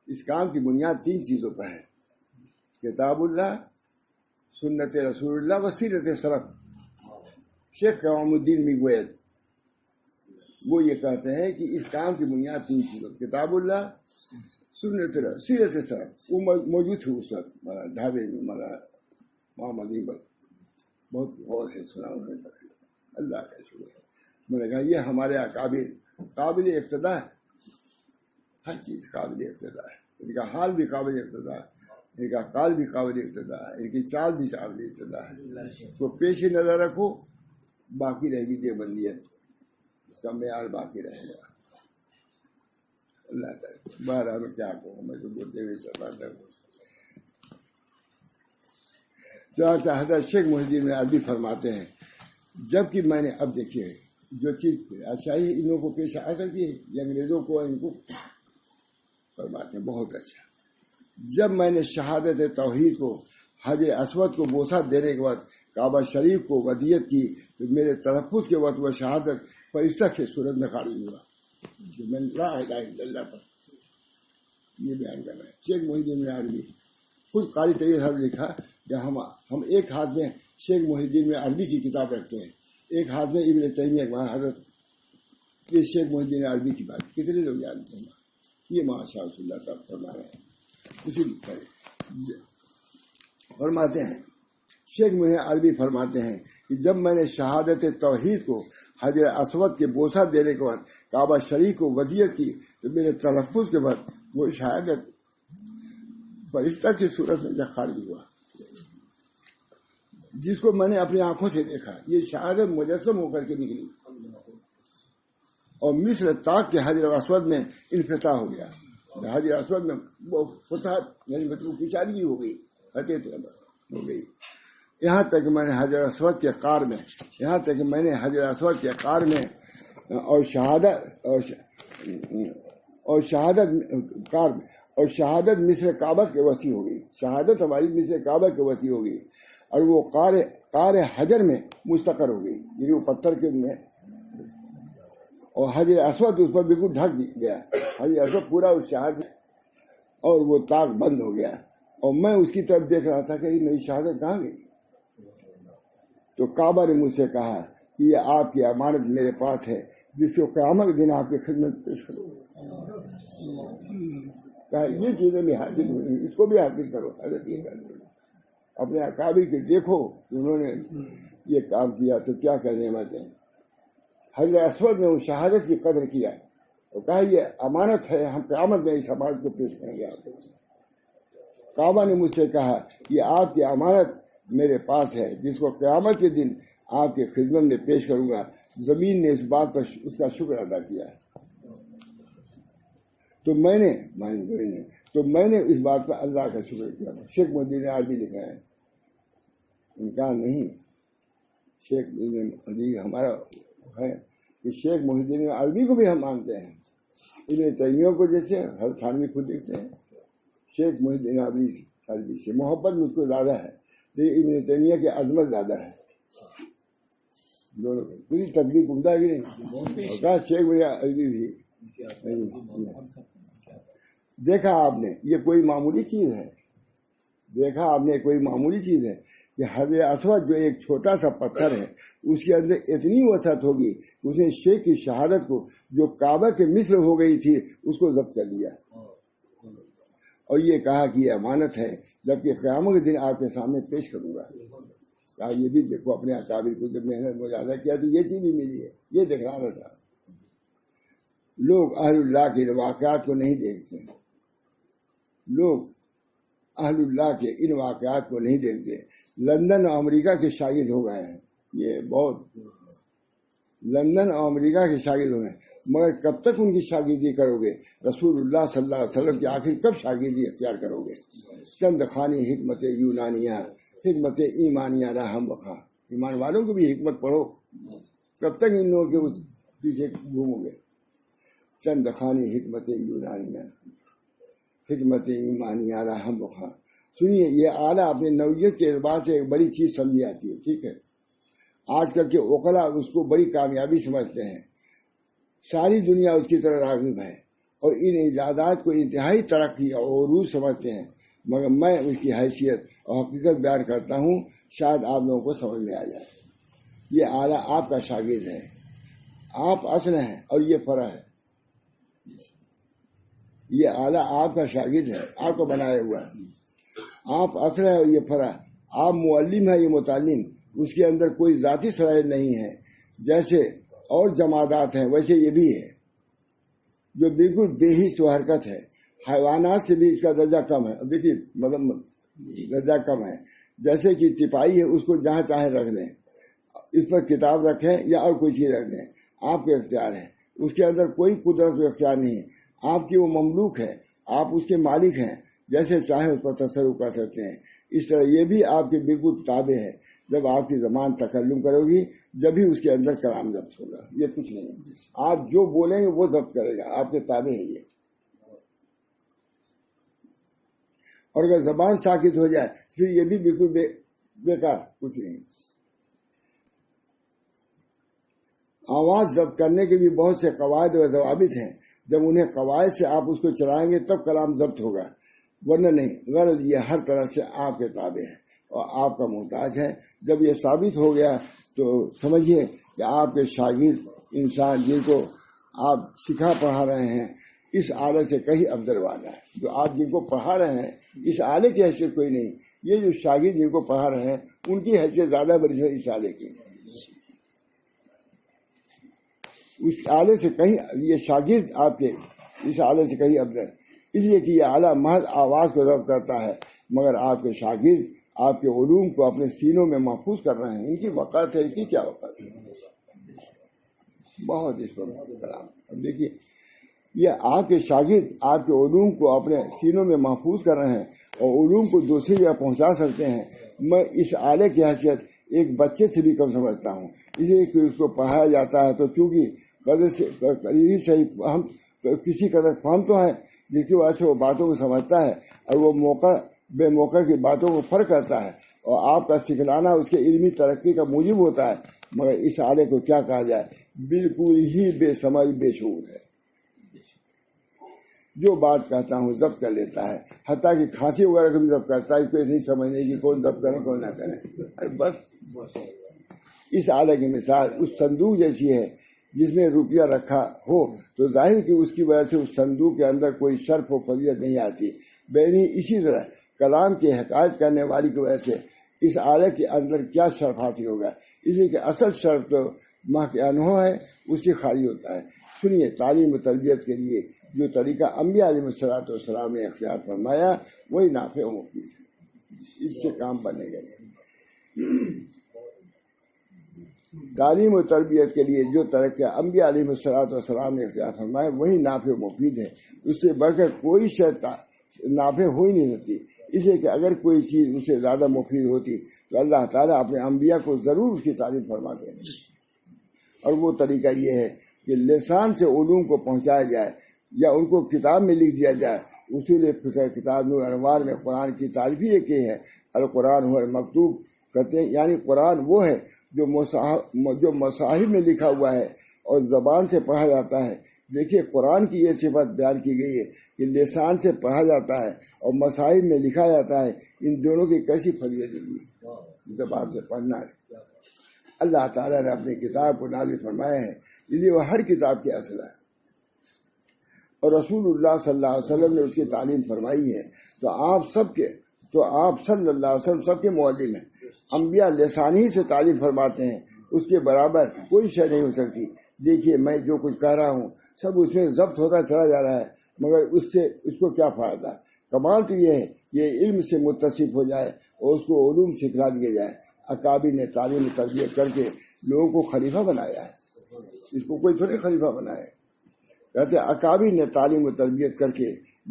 اس کام کی بنیاد 3 چیزوں پر ہے، کتاب اللہ، سنت رسول اللہ و سیرت سلف. شیخ قوام الدین میگوید وہ یہ کہتے ہیں کہ اس کام کی بنیاد 3 چیزوں، کتاب اللہ، سنت سیرت سلف. وہ موجود تھے اس وقت ڈھابے میں، محمد اقبال بہت غور سے سنا انہوں نے. اللہ کا شکر ہے. میں نے کہا یہ ہمارے اکابر قابل اقتداء ہے، ہر چیز قابل اقتداء ہے. ان کا حال بھی قابل اقتداء ہے، ان کا قال بھی قابل اقتداء ہے، ان کی چال بھی قابل اقتداء ہے. اس کو پیش نظر رکھو، باقی رہے گی دیوبندیت، اس کا معیار باقی رہے گا. اللہ تعالیٰ بہرحال میں کیا کہوں، میں تو بولتے ہوئے سب چنانچہ حضرت شیخ محی الدین عربی فرماتے ہیں جبکہ میں نے اب دیکھیے جو چیز اچھائی ان لوگوں کو پیش آ سکتی ہے یہ انگریزوں کو ان کو فرماتے ہیں بہت اچھا. جب میں نے شہادت توحید کو حجر اسود کو بوسہ دینے کے بعد کعبہ شریف کو ودیت کی تو میرے تلفظ کے وقت وہ شہادت فرشتہ کے صورت میں خارج ہوا جو میں لا الہ الا اللہ پر یہ بیان کر رہے ہیں. شیخ محی الدین عربی خود قاری طیب صاحب نے لکھا کہ ہم ایک ہاتھ میں شیخ محی الدین عربی کی کتاب رکھتے ہیں، ایک ہاتھ میں ابن تیمیہ حضرت یہ شیخ محی الدین عربی کی بات کتنے لوگ جانتے ہیں. یہ ماشاء اللہ صاحب فرما رہے ہیں. اسی فرماتے ہیں شیخ محی عربی فرماتے ہیں کہ جب میں نے شہادت توحید کو حجر اسود کے بوسہ دینے کے بعد کعبہ شریف کو ودیت کی تو میرے تلفظ کے بعد وہ شہادت فرشتہ کی صورت میں جب خارج ہوا جس کو میں نے اپنی آنکھوں سے دیکھا. یہ شہادت مجسم ہو کر کے نکلی اور مصر طاق کے حجر اسود میں انفتاح ہو گیا. حجر اسود میں وہ فتح یعنی مطلب کچاری ہو گئی، ہو گئی. یہاں تک میں نے حجر اسود کے قار میں اور شہادت مصر کعبہ کے وسیع ہو گئی. شہادت ہماری مصر کعبہ کے وسیع ہو گئی اور وہ قار حجر میں مستقر ہو گئی، یعنی وہ پتھر کے میں، اور حجر اسود اس پر بالکل ڈھک گیا. حجر اسود پورا اس شہادت اور وہ طاق بند ہو گیا اور میں اس کی طرف دیکھ رہا تھا کہ میری شہادت کہاں گئی. تو کعبہ نے مجھ سے کہا کہ یہ آپ کی امانت میرے پاس ہے جس کو قیامت کے دن آپ کی خدمت پیش کرو. یہ چیزیں بھی حاصل ہوئی، اس کو بھی حاصل کرو. حضرت اپنے اکابر کے دیکھو کہ انہوں نے یہ کام کیا تو کیا کہنے والے ہیں. حجر اسود نے اس شہادت کی قدر کیا اور کہا یہ امانت ہے، ہم قیامت میں اس امانت کو پیش کریں گے آپ کو. کعبہ نے مجھ سے کہا یہ آپ کی امانت میرے پاس ہے جس کو قیامت کے دن آپ کی خدمت میں پیش کروں گا. زمین نے اس بات پر اس کا شکر ادا کیا تو میں نے اس بات پر اللہ کا شکر کیا. شیخ محی الدین عربی لکھا ہے امکان نہیں. شیخ ہمارا ہے کہ شیخ محی الدین عربی کو بھی ہم مانتے ہیں، ابن تیمیہ کو جیسے حضرت تھانوی خود لکھتے ہیں. شیخ محی الدین عربی سے محبت مجھ کو زیادہ ہے لیکن ابن تیمیہ کی عظمت زیادہ ہے. دونوں پوری تدبیر عمدہ کی نہیں کہا شیخ محی عربی بھی. دیکھا آپ نے یہ کوئی معمولی چیز ہے، کہ حجر اسود جو ایک چھوٹا سا پتھر ہے اس کے اندر اتنی وسعت ہوگی، اس نے شیخ کی شہادت کو جو کعبہ کے مثل ہو گئی تھی اس کو ضبط کر لیا اور یہ کہا کہ یہ امانت ہے، جبکہ قیامت کے دن آپ کے سامنے پیش کروں گا۔ کہا یہ بھی دیکھو اپنے اکابر کو جب محنت مجاہدہ کیا تو یہ چیز بھی ملی ہے، یہ دکھلانا تھا۔ لوگ اہل اللہ کے واقعات کو نہیں دیکھتے، لوگ اہل اللہ کے ان واقعات کو نہیں دیکھتے۔ لندن اور امریکہ کے شاگرد ہو گئے ہیں، یہ بہت لندن اور امریکہ کے شاگرد ہو گئے، مگر کب تک ان کی شاگردی کرو گے؟ رسول اللہ صلی اللہ علیہ وسلم کی آخر کب شاگردی اختیار کرو گے؟ چند خانی حکمت یونانیہ، حکمت ایمانیہ رحم بخا، ایمان والوں کو بھی حکمت پڑھو، کب تک ان لوگوں کے اس پیچھے گھومو گے؟ چند خانی حکمت یونانیہ، حکمت ایمانیہ رحم بخا۔ سنیے، یہ اعلیٰ اپنے نوعیت کے اعتبار سے ایک بڑی چیز سمجھی جاتی ہے، ٹھیک ہے؟ آج کل کے عقلاء اس کو بڑی کامیابی سمجھتے ہیں، ساری دنیا اس کی طرح راغب ہے اور ان ایجادات کو انتہائی ترقی اور عروج سمجھتے ہیں، مگر میں اس کی حیثیت اور حقیقت بیان کرتا ہوں، شاید آپ لوگوں کو سمجھ میں آ جائے۔ یہ اعلیٰ آپ کا شاگرد ہے، آپ اصل ہیں اور یہ فرع ہے۔ یہ اعلیٰ آپ کا شاگرد ہے، آپ کو بنایا ہوا ہے، آپ اصل ہے اور یہ فرع۔ آپ معلم ہے، یہ متعلم، اس کے اندر کوئی ذاتی صلاحیت نہیں ہے۔ جیسے اور جمادات ہیں ویسے یہ بھی ہے، جو بالکل بے حس و حرکت ہے، حیوانات سے بھی اس کا درجہ کم ہے۔ دیکھیے درجہ کم ہے، جیسے کہ تپائی ہے، اس کو جہاں چاہے رکھ دیں، اس پر کتاب رکھیں یا اور کوئی چیز رکھ دیں، آپ کے اختیار ہے، اس کے اندر کوئی قدرت و اختیار نہیں ہے، آپ کی وہ مملوک ہے، آپ اس کے مالک ہیں، جیسے چاہیں اس پر تصرف کر سکتے ہیں۔ اس طرح یہ بھی آپ کے بالکل تابع ہے، جب آپ کی زبان تکلم کرے گی جبھی اس کے اندر کلام ضبط ہوگا، یہ کچھ نہیں ہے، آپ جو بولیں گے وہ ضبط کرے گا، آپ کے تابع ہے یہ۔ اور اگر زبان ساکت ہو جائے پھر یہ بھی بالکل بیکار، کچھ نہیں۔ آواز ضبط کرنے کے بھی بہت سے قواعد و ضوابط ہیں، جب انہیں قواعد سے آپ اس کو چلائیں گے تب کلام ضبط ہوگا، ورنہ نہیں۔ غرض یہ ہر طرح سے آپ کے تابع ہے اور آپ کا محتاج ہے۔ جب یہ ثابت ہو گیا تو سمجھیے کہ آپ کے شاگرد انسان جن کو آپ سکھا پڑھا رہے ہیں اس آلے سے کہیں افضل والا ہے۔ جو آپ جن کو پڑھا رہے ہیں اس آلے کی حیثیت کوئی نہیں، یہ جو شاگرد جن کو پڑھا رہے ہیں ان کی حیثیت زیادہ بڑی ہے اس آلے کی، اس آلے سے کہیں، یہ شاگرد آپ کے اس آلے سے کہیں افضل، اس لیے کہ یہ آلہ محض آواز کو ضبط کرتا ہے، مگر آپ کے شاگرد آپ کے علوم کو اپنے سینوں میں محفوظ کر رہے ہیں۔ ان کی وقت ہے، اس کی کیا وقت ہے؟ بہت اس پر کلام۔ اب دیکھیے، یہ آپ کے شاگرد آپ کے علوم کو اپنے سینوں میں محفوظ کر رہے ہیں اور علوم کو دوسری جگہ پہنچا سکتے ہیں۔ میں اس آلے کی حیثیت ایک بچے سے بھی کم سمجھتا ہوں، اس لیے کہ اس کو پڑھایا جاتا ہے تو چونکہ قدر سے ہم کسی قدر فہم تو ہے جس کی وجہ سے وہ باتوں کو سمجھتا ہے اور وہ موقع بے موقع کی باتوں کو فرق کرتا ہے، اور آپ کا سکھلانا اس کے علمی ترقی کا موجب ہوتا ہے، مگر اس آلے کو کیا کہا جائے، بالکل ہی بے سمجھ بے شعور ہے۔ جو بات کہتا ہوں ضبط کر لیتا ہے، حتیٰ کہ کھانسی وغیرہ کو بھی ضبط کرتا ہے، اس کو نہیں سمجھنے کی کون ضبط کرے کون نہ کرے۔ بس اس آلے کی مثال اس صندوق جیسی ہے جس میں روپیہ رکھا ہو تو ظاہر کہ اس کی وجہ سے اس صندوق کے اندر کوئی شرف و فضیلت نہیں آتی، بینی اسی طرح کلام کی حکایت کرنے والی کی وجہ سے اس آلے کے اندر کیا شرف حاصل ہوگا، اس لیے کہ اصل شرف تو ماں کے انہو ہے، اس سے خالی ہوتا ہے۔ سنیے، تعلیم و تربیت کے لیے جو طریقہ انبیاء علیہ الصلوۃ والسلام نے اختیار فرمایا وہی نافع و مفید ہے، اس سے کام بنے گا۔ تعلیم و تربیت کے لیے جو طریقہ انبیاء علیہ الصلوۃ والسلام نے اختیار فرمایا وہی نافع و مفید ہے، اس سے بڑھ کر کوئی شے نافع ہو ہی نہیں سکتی، اس لیے کہ اگر کوئی چیز اس سے زیادہ مفید ہوتی تو اللہ تعالیٰ اپنے انبیاء کو ضرور اس کی تعلیم فرماتے ہیں، اور وہ طریقہ یہ ہے کہ لسان سے علوم کو پہنچایا جائے یا ان کو کتاب میں لکھ دیا جائے۔ اصول فقہ کتاب نور انوار میں قرآن کی تعریف ہی ایک ہے، القرآن هو المکتوب کہتے ہیں، یعنی قرآن وہ ہے جو مصاحف میں لکھا ہوا ہے اور زبان سے پڑھا جاتا ہے۔ دیکھیے، قرآن کی یہ صفت بیان کی گئی ہے کہ لسان سے پڑھا جاتا ہے اور مصاحف میں لکھا جاتا ہے، ان دونوں کی کیسی فضیلت ہے۔ زبان سے پڑھنا ہے۔ اللہ تعالیٰ نے اپنی کتاب کو نازل فرمایا ہے، اس لیے وہ ہر کتاب کی اصل ہے، اور رسول اللہ صلی اللہ علیہ وسلم نے اس کی تعلیم فرمائی ہے، تو آپ صلی اللہ علیہ وسلم سب کے معلم ہیں۔ انبیاء لسانی سے تعلیم فرماتے ہیں، اس کے برابر کوئی شے نہیں ہو سکتی۔ دیکھیے میں جو کچھ کہہ رہا ہوں سب اس میں ضبط ہوتا چلا جا رہا ہے، مگر اس کو کیا فائدہ؟ کمال تو یہ ہے یہ علم سے متصف ہو جائے اور اس کو علوم سکھلا دیے جائے۔ اکابر نے تعلیم تربیت کر کے لوگوں کو خلیفہ بنایا ہے، اس کو کوئی تھوڑے خلیفہ بنایا ہے، کہتے ہیں اکابر نے تعلیم و تربیت کر کے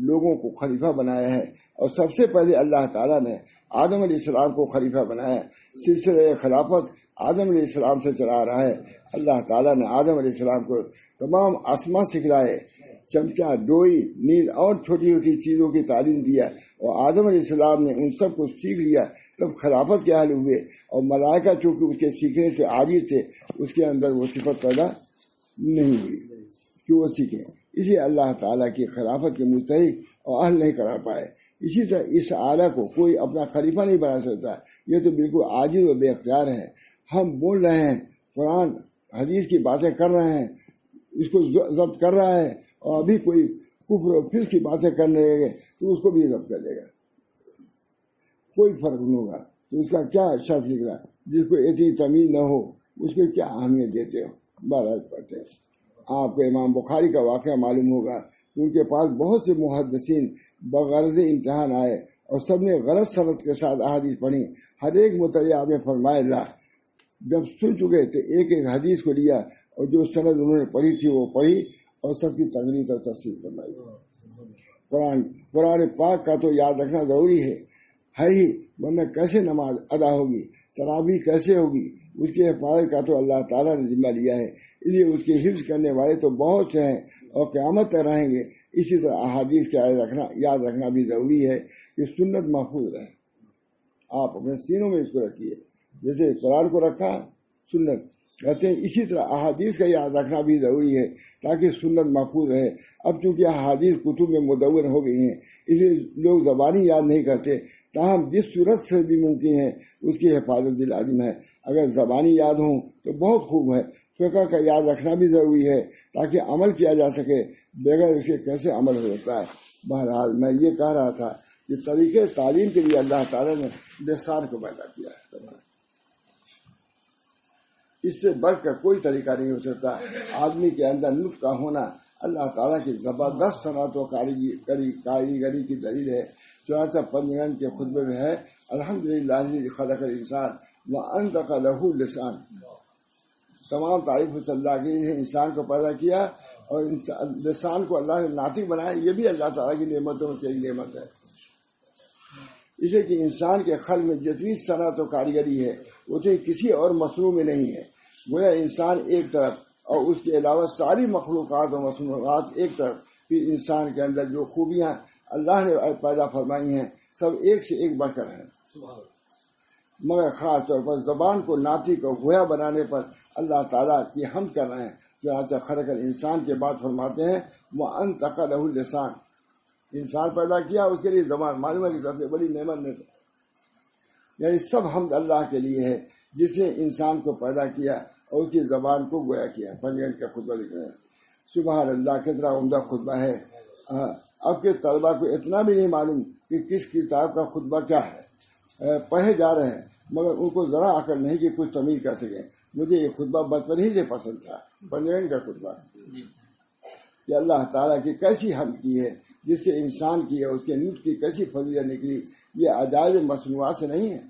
لوگوں کو خلیفہ بنایا ہے، اور سب سے پہلے اللہ تعالیٰ نے آدم علیہ السلام کو خلیفہ بنایا ہے۔ سلسلہ خلافت آدم علیہ السلام سے چلا رہا ہے۔ اللہ تعالیٰ نے آدم علیہ السلام کو تمام اسما سکھلائے، چمچہ، ڈوئی، نیز اور چھوٹی چھوٹی چیزوں کی تعلیم دیا، اور آدم علیہ السلام نے ان سب کو سیکھ لیا، تب خلافت کے حال ہوئے، اور ملائکہ چونکہ اس کے سیکھنے سے عاجز تھے، اس کے اندر وہ صفت پیدا نہیں ہوئی کہ وہ سیکھیں، اسی اللہ تعالیٰ کی خلافت کے مستحق اور اہل نہیں کرا پائے۔ اسی طرح اس اعلیٰ کو کوئی اپنا خلیفہ نہیں بنا سکتا، یہ تو بالکل عاجز و بے اختیار ہے۔ ہم بول رہے ہیں، قرآن حدیث کی باتیں کر رہے ہیں، اس کو ضبط کر رہا ہے، اور ابھی کوئی کفر و فسق کی باتیں کرنے لگے تو اس کو بھی ضبط کر لے گا، کوئی فرق نہیں ہوگا۔ تو اس کا کیا شرط نکلا؟ جس کو اتنی تمیز نہ ہو اس کو کیا اہمیت دیتے ہو؟ بہرحال پڑھتے ہیں۔ آپ کو امام بخاری کا واقعہ معلوم ہوگا، ان کے پاس بہت سے محدثین بغرض امتحان آئے اور سب نے غلط سند کے ساتھ احادیث پڑھی۔ ہر ایک مطلع میں فرمائے لا، جب سن چکے تو ایک ایک حدیث کو لیا اور جو سند انہوں نے پڑھی تھی وہ پڑھی اور سب کی تقریر اور تفسیر فرمائی۔ قرآن پاک کا تو یاد رکھنا ضروری ہے ہی، ورنہ کیسے نماز ادا ہوگی، تراویح کیسے ہوگی؟ اس کی حفاظت کا تو اللہ تعالیٰ نے ذمہ لیا ہے، اس لیے اس کی حفظ کرنے والے تو بہت سے ہیں اور قیامت تک رہیں گے۔ اسی طرح احادیث کا یاد رکھنا بھی ضروری ہے کہ سنت محفوظ رہے۔ آپ اپنے سینوں میں اس کو رکھیے، جیسے قرآن کو رکھا سنت کہتے ہیں، اسی طرح احادیث کا یاد رکھنا بھی ضروری ہے تاکہ سنت محفوظ رہے۔ اب چونکہ احادیث کتب میں مدون ہو گئی ہیں، اس لیے لوگ زبانی یاد نہیں کرتے، تاہم جس صورت سے بھی ممکن ہے اس کی حفاظت بھی لازم ہے۔ اگر زبانی یاد ہوں تو بہت خوب ہے، فقہ کا یاد رکھنا بھی ضروری ہے تاکہ عمل کیا جا سکے، بغیر اسے کیسے عمل ہو سکتا ہے۔ بہرحال میں یہ کہہ رہا تھا کہ طریقے تعلیم کے لیے اللہ تعالیٰ نے لسان کو پیدا کیا ہے، اس سے بڑھ کر کوئی طریقہ نہیں ہو سکتا۔ آدمی کے اندر نطق کا ہونا اللہ تعالیٰ کی زبردست صنعت و کاریگری کی دلیل ہے۔ چنانچہ پنجگن کے خطبے میں ہے، الحمدللہ الذی خلق الانسان وانطق لہ اللسان، تمام تعریف اللہ کی ہے، انسان کو پیدا کیا اور لسان کو اللہ نے ناطق بنایا، یہ بھی اللہ تعالیٰ کی نعمتوں میں سے ایک نعمت ہے۔ اس لیے کہ انسان کے خلق میں جتنی صنعت و کاریگری ہے اتنی کسی اور مصنوع میں نہیں ہے۔ گویا انسان ایک طرف اور اس کے علاوہ ساری مخلوقات اور مصنوعات ایک طرف، پھر انسان کے اندر جو خوبیاں اللہ نے پیدا فرمائی ہیں سب ایک سے ایک بڑھ کر ہیں، مگر خاص طور پر زبان کو ناطق اور گویا بنانے پر اللہ تعالیٰ کی حمد کر رہے ہیں۔ چنانچہ خلق الانسان کے بعد فرماتے ہیں وانطق لہ اللسان، انسان پیدا کیا اس کے لیے زبان، معلوم ہے کہ سب سے بڑی نعمت نے، یعنی سب حمد اللہ کے لیے ہے جس نے انسان کو پیدا کیا اور اس کی زبان کو گویا کیا۔ پنجگن کا خطبہ لکھ رہے ہیں، سبحان اللہ، کتنا عمدہ خطبہ ہے۔ اب کے طلبہ کو اتنا بھی نہیں معلوم کہ کس کتاب کا خطبہ کیا ہے، پڑھے جا رہے ہیں مگر ان کو ذرا عقل نہیں کہ کچھ تمیز کر سکیں۔ مجھے یہ خطبہ بچپن ہی سے پسند تھا، پنجگن کا خطبہ، کہ اللہ تعالیٰ کی کیسی حمد کی ہے جس سے انسان کی ہے، اس کے نطق کی کیسی فضیلت نکلی، یہ عجائب مصنوعات سے نہیں ہے۔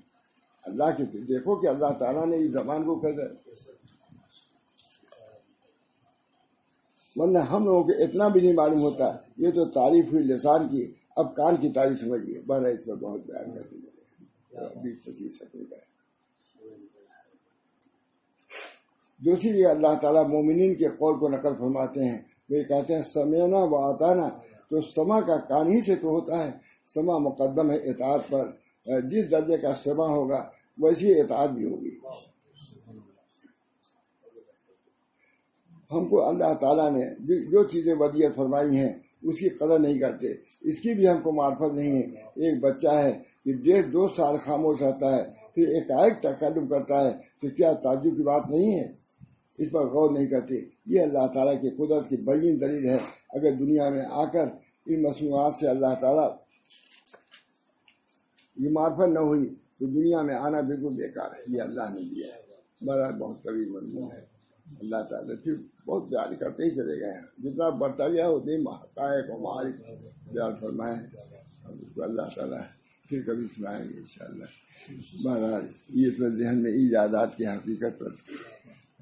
اللہ کے دیکھو کہ اللہ تعالیٰ نے اس زبان کو کیسے، ورنہ ہم لوگوں کو اتنا بھی نہیں معلوم ہوتا۔ یہ تو تعریف ہوئی لسان کی، اب کان کی تعریف سمجھیے، بہرحال اس پر بہت بیان کر دیجیے، 20-25 سیکنڈ کا ہے۔ دوسری جگہ اللہ تعالیٰ مومنین کے قول کو نقل فرماتے ہیں، وہ کہتے ہیں سمعنا و اطعنا، تو سما کا کان ہی سے تو ہوتا ہے، سما مقدم ہے اطاعت پر، جس درجے کا سما ہوگا ویسی اطاعت بھی ہوگی۔ ہم کو اللہ تعالیٰ نے جو چیزیں ودیعت فرمائی ہیں اس کی قدر نہیں کرتے، اس کی بھی ہم کو معرفت نہیں ہے۔ ایک بچہ ہے کہ 1.5-2 سال خاموش رہتا ہے، پھر ایک تکلم کرتا ہے تو کیا تعجب کی بات نہیں ہے؟ اس پر غور نہیں کرتے. یہ اللہ تعالیٰ کی قدرت کی بین دلیل ہے. اگر دنیا میں آ کر ان مصنوعات سے اللہ تعالیٰ یہ معرفت نہ ہوئی تو دنیا میں آنا بالکل بیکار ہے. یہ اللہ نے دیا ہے. بڑا بہت طویل مضمون ہے. اللہ تعالیٰ پھر بہت پیار کرتے ہی چلے گئے ہیں. جتنا بڑھتا گیا اتنی حقائق و معارف پیار فرمائے. اللہ تعالیٰ پھر کبھی سنائیں گے انشاءاللہ. بہرحال یہ اس ذہن میں ایجادات کی حقیقت پر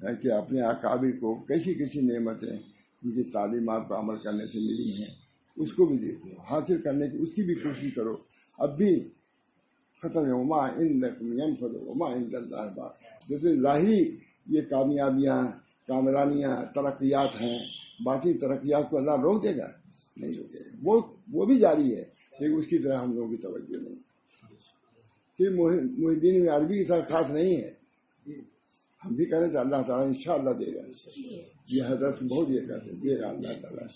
ہے کہ اپنے اکابر کو کیسی نعمتیں ان کی تعلیمات پر عمل کرنے سے ملی ہیں اس کو بھی دیکھو, حاصل کرنے کی اس کی بھی کوشش کرو. اب بھی ختم ہے وما عندکم ينفد وما عند اللہ باق. جیسے ظاہری یہ کامیابیاں کامرانیاں ترقیات ہیں, باقی ترقیات کو اللہ روک دے گا؟ نہیں روکے گا. وہ بھی جاری ہے لیکن اس کی طرح ہم لوگوں کی توجہ نہیں. صرف محی الدین عربی کی طرح خاص نہیں ہے. ہم بھی کہہ رہے تھے اللہ تعالیٰ انشاءاللہ دے گا. یہ حضرت بہت یہ کہتے ہیں دے گا اللہ تعالیٰ.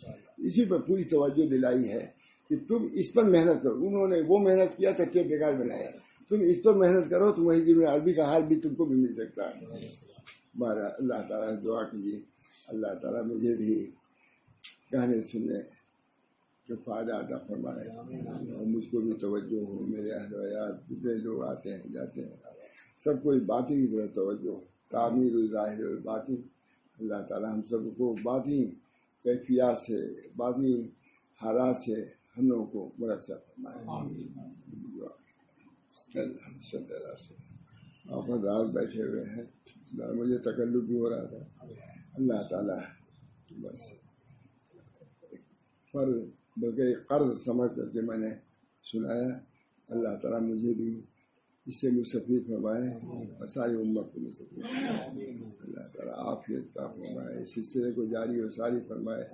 اسی پر پوری توجہ دلائی ہے کہ تم اس پر محنت کرو. انہوں نے وہ محنت کیا تھا کہ بیکار بنایا. تم اس پر محنت کرو تو محی الدین عربی کا حال بھی تم کو بھی مل سکتا ہے. بارہ اللہ تعالیٰ دعا کیجیے اللہ تعالیٰ مجھے بھی کہنے سننے جو فائدہ عطا فرمائے اور مجھ کو بھی توجہ ہو. میرے اہل و عیال جتنے لوگ آتے ہیں جاتے ہیں سب کو باطن کی طرف توجہ ہو. تعمیر ظاہر اور باطن. اللہ تعالیٰ ہم سب کو باطنی کیفیات سے باطنی حالات سے ہم لوگوں کو مرسر فرمائے. آپ رات بیٹھے ہوئے ہیں مجھے تکلف بھی ہو رہا تھا. اللہ تعالیٰ بس فرض بلکہ قرض سمجھ کر کے میں نے سنایا. اللہ تعالیٰ مجھے بھی اس سے مستفید فرمائے اور ساری امت کو مستفید فرمائے. اللہ تعالیٰ عافیت عطا فرمائے. اس سلسلے کو جاری و ساری فرمائے.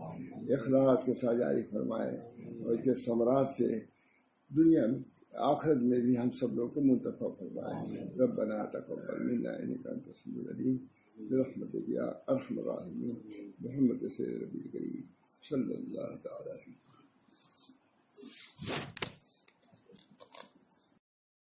اخلاص کے ساتھ جاری فرمائے اور اس کے ثمرات سے دنیا میں آخرت میں بھی ہم سب لوگوں کو منتفع فرمائے. ربنا تقبل منا انک انت السمیع العلیم برحمتک یا ارحم الراحمین. محمد سید نبی کریم صلی اللہ تعالی